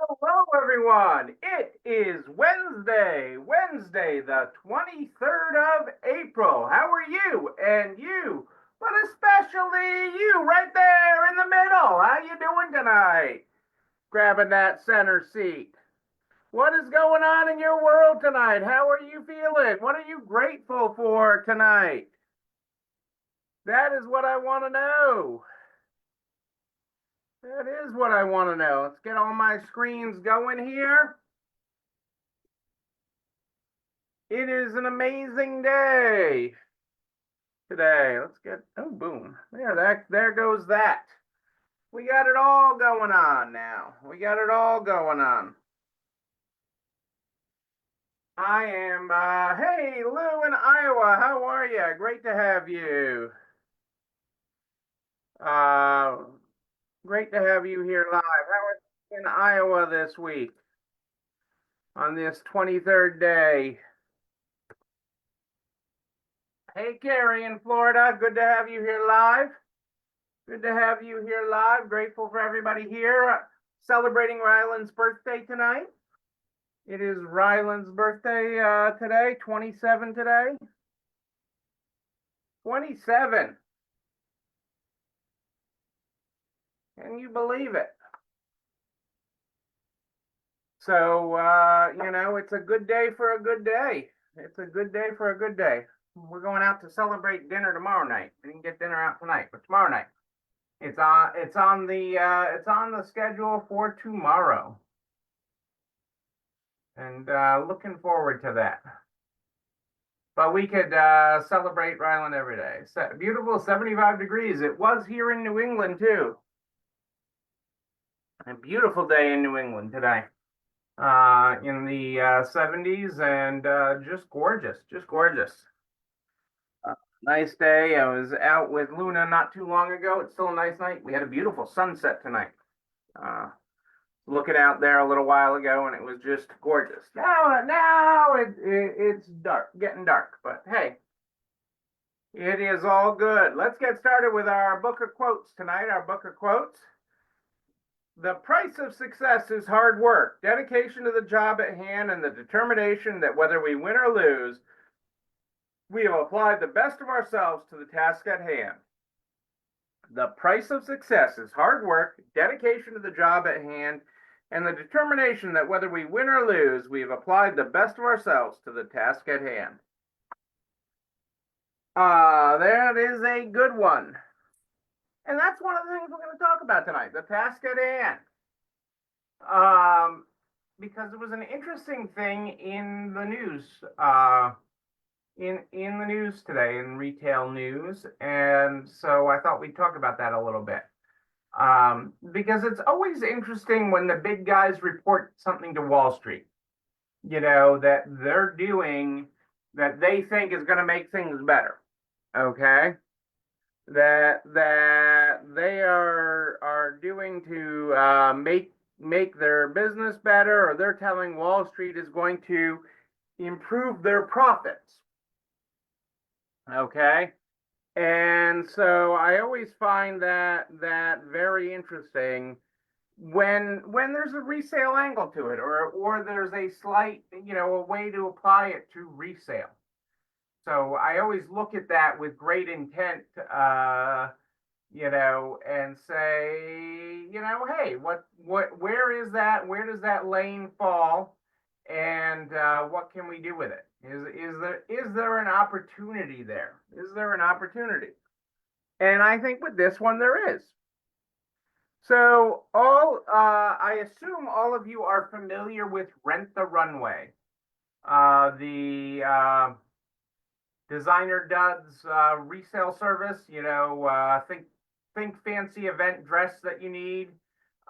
Hello, everyone. It is Wednesday, the 23rd of April. How are you? And you, but especially you right there in the middle. How you doing tonight? Grabbing that center seat. What is going on in your world tonight? How are you feeling? What are you grateful for tonight? That is what I want to know. That is what I want to know. Let's get all my screens going here. It is an amazing day today. Let's get, oh, boom. There goes that. We got it all going on now. We got it all going on. I am, hey, Lou in Iowa. How are you? Great to have you. Uh, Great to have you here live. How are you in Iowa this week on this 23rd day? Hey, Carrie in Florida. Good to have you here live. Good to have you here live. Grateful for everybody here celebrating Ryland's birthday tonight. It is Ryland's birthday today, 27 today. 27. Can you believe it? So, it's a good day for a good day. It's a good day for a good day. We're going out to celebrate dinner tomorrow night. We didn't get dinner out tonight, but tomorrow night. It's on the schedule for tomorrow. And looking forward to that. But we could celebrate Ryland every day. Beautiful 75 degrees. It was here in New England too. A beautiful day in New England today. In the 70s and just gorgeous, just gorgeous. Nice day. I was out with Luna not too long ago. It's still a nice night. We had a beautiful sunset tonight. Looking out there a little while ago, and it was just gorgeous. Now it's dark, getting dark, but hey, it is all good. Let's get started with our book of quotes tonight. Our book of quotes. The price of success is hard work, dedication to the job at hand, and the determination that whether we win or lose, we have applied the best of ourselves to the task at hand. The price of success is hard work, dedication to the job at hand, and the determination that whether we win or lose, we have applied the best of ourselves to the task at hand. That is a good one. And that's one of the things we're going to talk about tonight, the task at hand. Because it was an interesting thing in the news, in the news today, in retail news. And so I thought we'd talk about that a little bit. Because it's always interesting when the big guys report something to Wall Street, that they're doing that they think is going to make things better. Okay. That they are doing to make their business better, or they're telling Wall Street is going to improve their profits. Okay. And so I always find that very interesting when there's a resale angle to it, or there's a slight, a way to apply it to resale. So I always look at that with great intent, and say, hey, where is that? Where does that lane fall? And what can we do with it? Is there an opportunity there? Is there an opportunity? And I think with this one there is. So I assume all of you are familiar with Rent the Runway, the Designer Duds resale service. Think fancy event dress that you need.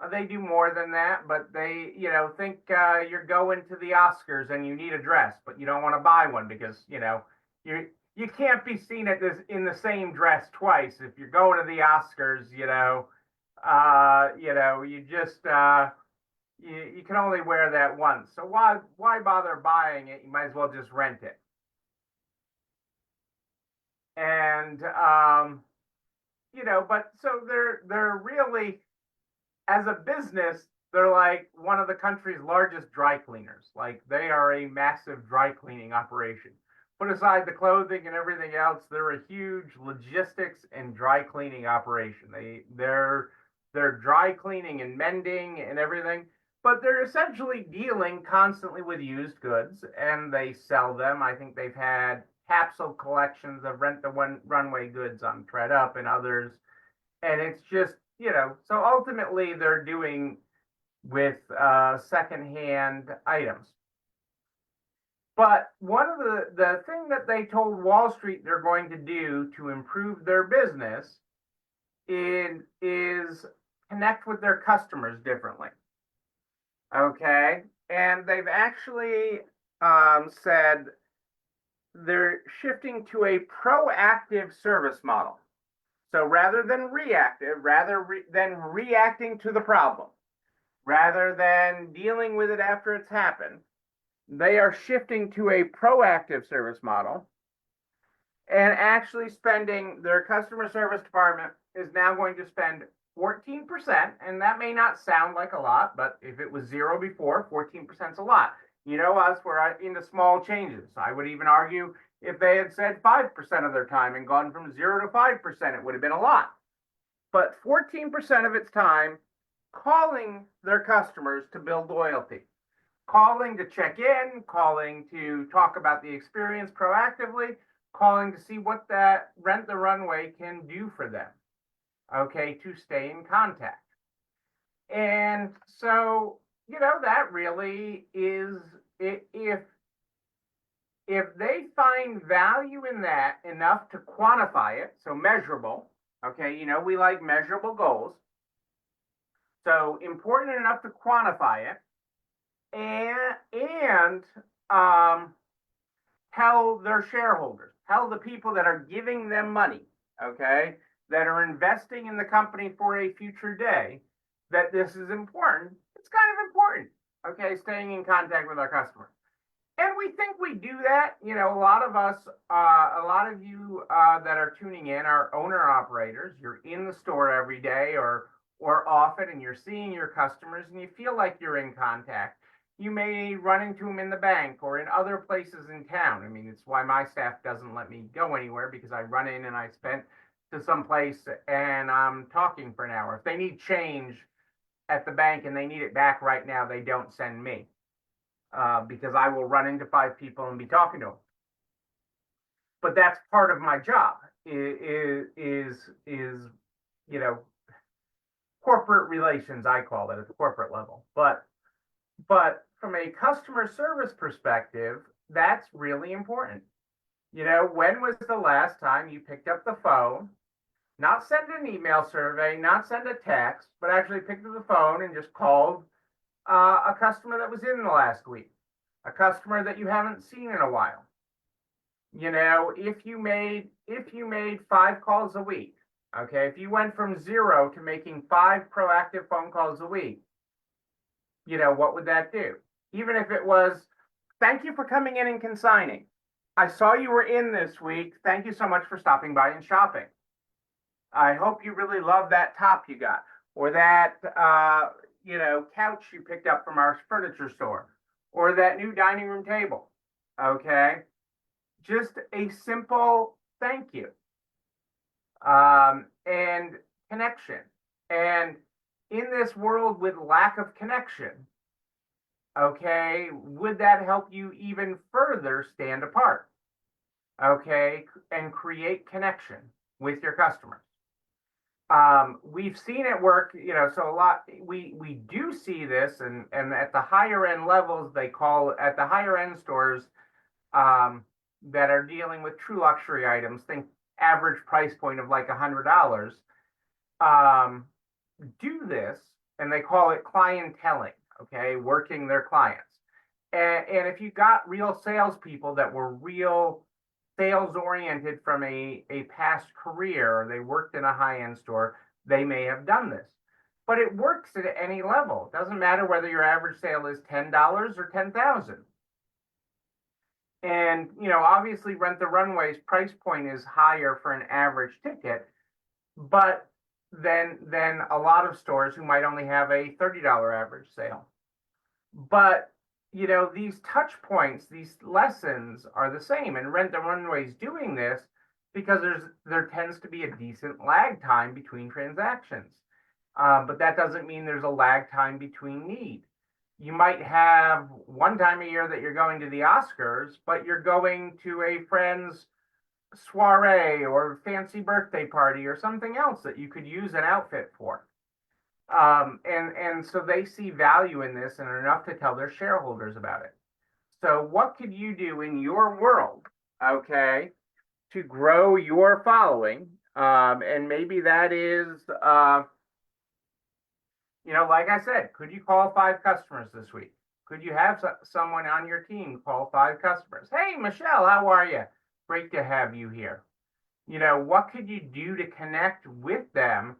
They do more than that, but they, think you're going to the Oscars and you need a dress, but you don't want to buy one because, you can't be seen in the same dress twice. If you're going to the Oscars, you just, you can only wear that once. So why bother buying it? You might as well just rent it. And, but so they're really, as a business, They're like one of the country's largest dry cleaners. Like they are a massive dry cleaning operation. Put aside the clothing and everything else, they're a huge logistics and dry cleaning operation. They're dry cleaning and mending and everything, but they're essentially dealing constantly with used goods and they sell them. I think they've had capsule collections of Rent the Runway goods on ThredUp and others. And it's just, so ultimately they're doing with secondhand items. But one of the thing that they told Wall Street they're going to do to improve their business is connect with their customers differently. Okay, and they've actually said they're shifting to a proactive service model. So rather than reactive, than reacting to the problem, rather than dealing with it after it's happened, they are shifting to a proactive service model and actually spending, their customer service department is now going to spend 14%. And that may not sound like a lot, but if it was zero before, 14% is a lot. You know, us, we're into small changes. I would even argue if they had said 5% of their time and gone from 0 to 5%, it would have been a lot. But 14% of its time calling their customers to build loyalty, calling to check in, calling to talk about the experience proactively, calling to see what that Rent the Runway can do for them, okay, to stay in contact. And so, that really is, if they find value in that enough to quantify it, so measurable, okay, we like measurable goals. So important enough to quantify it, and tell their shareholders, tell the people that are giving them money, okay, that are investing in the company for a future day, that this is important. It's kind of important, okay, staying in contact with our customers. And we think we do that. A lot of us, a lot of you that are tuning in are owner operators. You're in the store every day or often, and you're seeing your customers, and you feel like you're in contact. You may run into them in the bank or in other places in town. I mean, it's why my staff doesn't let me go anywhere, because I run in and I spent to some place and I'm talking for an hour. If they need change at the bank and they need it back right now, they don't send me. Because I will run into 5 people and be talking to them. But that's part of my job is corporate relations, I call it, at the corporate level. But from a customer service perspective, that's really important. When was the last time you picked up the phone, not send an email survey, not send a text, but actually picked up the phone and just called a customer that was in the last week, a customer that you haven't seen in a while? If you made 5 calls a week, okay, if you went from 0 to making 5 proactive phone calls a week, what would that do? Even if it was, thank you for coming in and consigning. I saw you were in this week. Thank you so much for stopping by and shopping. I hope you really love that top you got, or that couch you picked up from our furniture store, or that new dining room table. Okay, just a simple thank you, and connection. And in this world with lack of connection, okay, would that help you even further stand apart, okay, and create connection with your customers? We've seen it work, so a lot, we do see this, and at the higher end levels, at the higher end stores that are dealing with true luxury items, think average price point of like $100, do this, and they call it clienteling, okay, working their clients. And if you got real salespeople that were real sales oriented from a past career, or they worked in a high-end store, they may have done this. But it works at any level. It doesn't matter whether your average sale is $10 or $10,000. And obviously Rent the Runway's price point is higher for an average ticket, but than a lot of stores who might only have a $30 average sale. But these touch points, these lessons are the same, and Rent the Runway is doing this because there tends to be a decent lag time between transactions. But that doesn't mean there's a lag time between need. You might have one time a year that you're going to the Oscars, but you're going to a friend's soiree or fancy birthday party or something else that you could use an outfit for. And so they see value in this and are enough to tell their shareholders about it. So what could you do in your world, okay, to grow your following? And maybe that is, like I said, could you call 5 customers this week? Could you have someone on your team call 5 customers? Hey, Michelle, how are you? Great to have you here. What could you do to connect with them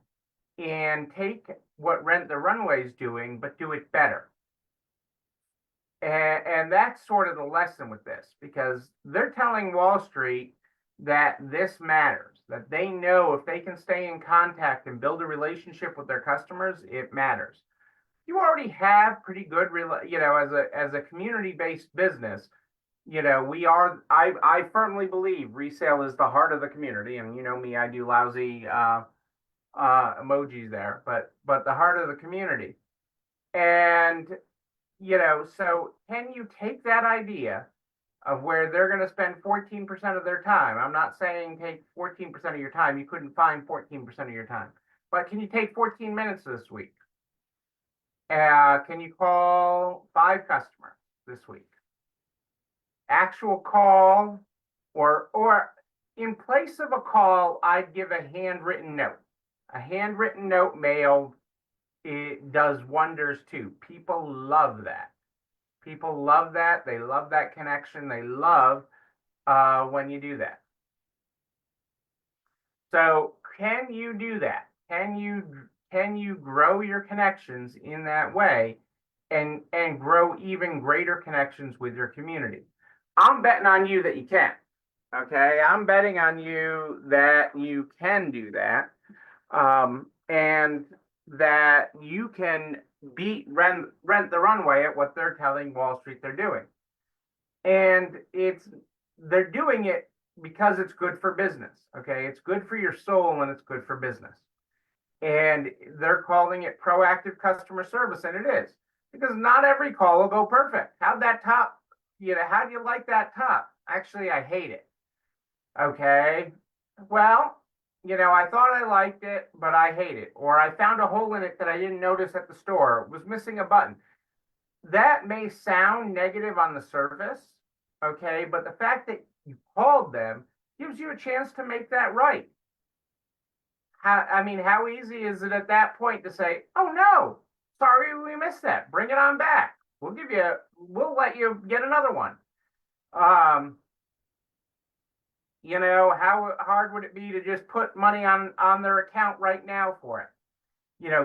and take what Rent the Runway is doing, but do it better? And that's sort of the lesson with this, because they're telling Wall Street that this matters, that they know if they can stay in contact and build a relationship with their customers, it matters. You already have pretty good, as a community-based business, I firmly believe resale is the heart of the community. And me, I do lousy emojis there, but the heart of the community. And so can you take that idea of where they're going to spend 14% of their time? I'm not saying take 14% of your time. You couldn't find 14% of your time, but can you take 14 minutes this week? Can you call 5 customers this week? Actual call, or in place of a call, I'd give a handwritten note. A handwritten note mailed, it does wonders too. People love that. People love that. They love that connection. They love when you do that. So can you do that? Can you grow your connections in that way and grow even greater connections with your community? I'm betting on you that you can. Okay, I'm betting on you that you can do that, and that you can beat Rent the Runway at what they're telling Wall Street they're doing. And they're doing it because it's good for business. Okay, it's good for your soul and it's good for business. And they're calling it proactive customer service, and it is, because not every call will go perfect. How'd that top? How do you like that top? Actually, I hate it. Okay. Well, I thought I liked it, but I hate it. Or I found a hole in it that I didn't notice at the store. It was missing a button. That may sound negative on the surface, okay, but the fact that you called them gives you a chance to make that right. How easy is it at that point to say, oh no, sorry, we missed that. Bring it on back. We'll let you get another one. How hard would it be to just put money on their account right now for it?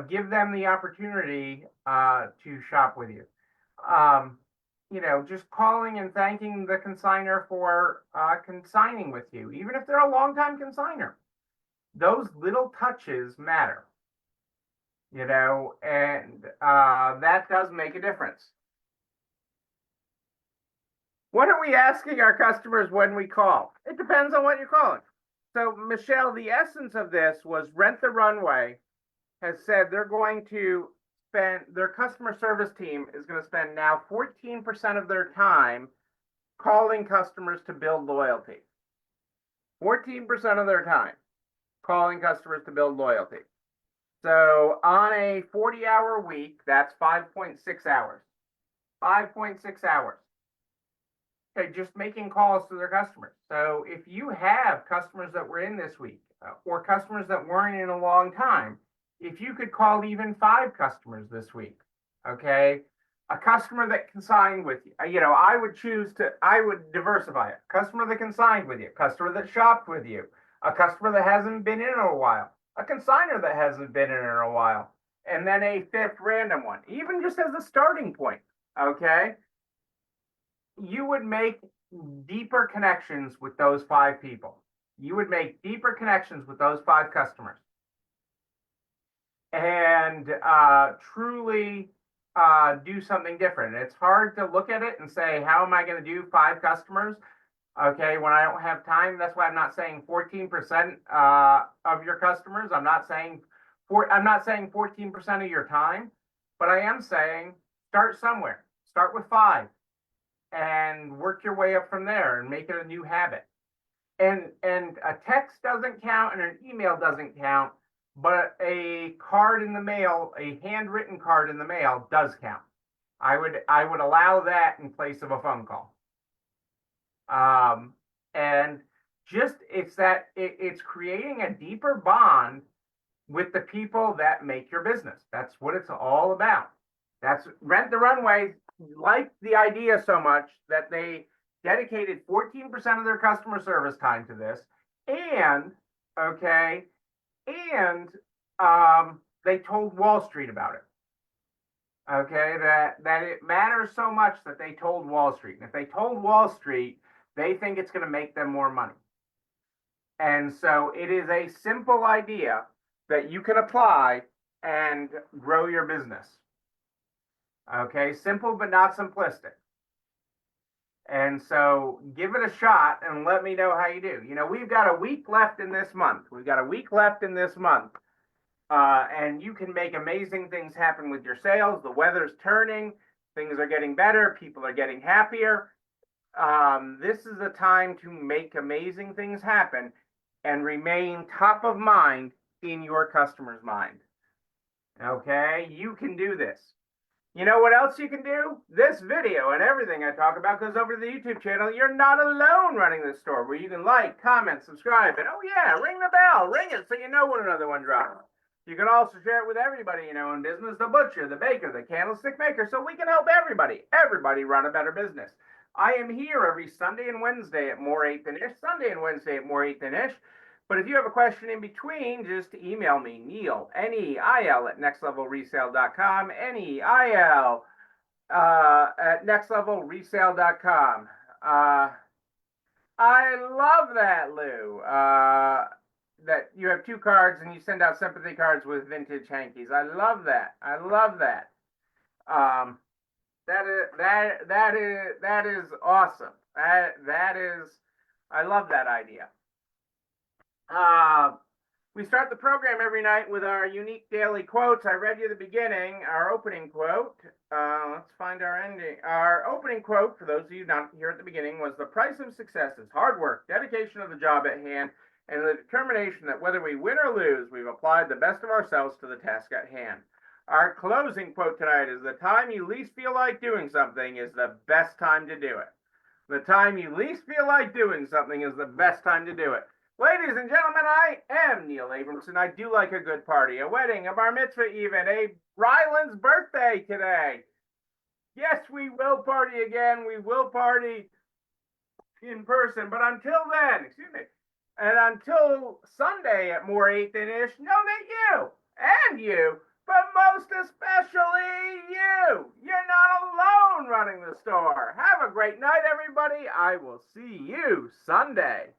Give them the opportunity to shop with you. Just calling and thanking the consignor for consigning with you, even if they're a longtime consignor. Those little touches matter, and that does make a difference. What are we asking our customers when we call? It depends on what you're calling. So, Michelle, the essence of this was Rent the Runway has said they're going to spend, their customer service team is going to spend now 14% of their time calling customers to build loyalty. 14% of their time calling customers to build loyalty. So on a 40-hour week, that's 5.6 hours. 5.6 hours. Okay, just making calls to their customers. So if you have customers that were in this week, or customers that weren't in a long time, if you could call even 5 customers this week, okay, a customer that consigned with you, I would diversify it. Customer that consigned with you, customer that shopped with you, a customer that hasn't been in a while, a consignor that hasn't been in a while, and then a 5th random one, even just as a starting point, okay? You would make deeper connections with those 5 people. You would make deeper connections with those 5 customers. and truly do something different. It's hard to look at it and say, how am I going to do 5 customers? Okay, when I don't have time, that's why I'm not saying 14% of your customers. I'm not saying 14% of your time, but I am saying start somewhere. Start with 5 and work your way up from there and make it a new habit. And a text doesn't count and an email doesn't count, but a card in the mail, a handwritten card in the mail does count. I would allow that in place of a phone call. And just it's creating a deeper bond with the people that make your business. That's what it's all about. That's Rent the Runway liked the idea so much that they dedicated 14% of their customer service time to this, and okay, and they told Wall Street about it. Okay, that it matters so much that they told Wall Street. And if they told Wall Street, they think it's going to make them more money. And so it is a simple idea that you can apply and grow your business. Okay, simple but not simplistic. And so give it a shot and let me know how you do. You know, we've got a week left in this month. And you can make amazing things happen with your sales. The weather's turning, things are getting better, people are getting happier. This is a time to make amazing things happen and remain top of mind in your customer's mind. Okay, you can do this. You know what else you can do? This video and everything I talk about goes over to the YouTube channel. You're not alone running this store, where you can like, comment, subscribe, and oh yeah, ring the bell, ring it so you know when another one drops. You can also share it with everybody you know in business, the butcher, the baker, the candlestick maker, so we can help everybody run a better business. I am here every Sunday and Wednesday at more 8 than ish, Sunday and Wednesday at more 8 than ish. But if you have a question in between, just email me, Neil, Neil, at nextlevelresale.com, Neil, at nextlevelresale.com. I love that, Lou, that you have 2 cards and you send out sympathy cards with vintage hankies. I love that. That is awesome. I love that idea. We start the program every night with our unique daily quotes. I read you the beginning, our opening quote. Let's find our ending. Our opening quote, for those of you not here at the beginning, was: the price of success is hard work, dedication of the job at hand, and the determination that whether we win or lose, we've applied the best of ourselves to the task at hand. Our closing quote tonight is: the time you least feel like doing something is the best time to do it. The time you least feel like doing something is the best time to do it. Ladies and gentlemen, I am Neil Abramson. I do like a good party, a wedding, a bar mitzvah even, a Ryland's birthday today. Yes, we will party again. We will party in person. But until then, and until Sunday at more 8 than ish, know that you and you, but most especially you're not alone running the store. Have a great night, everybody. I will see you Sunday.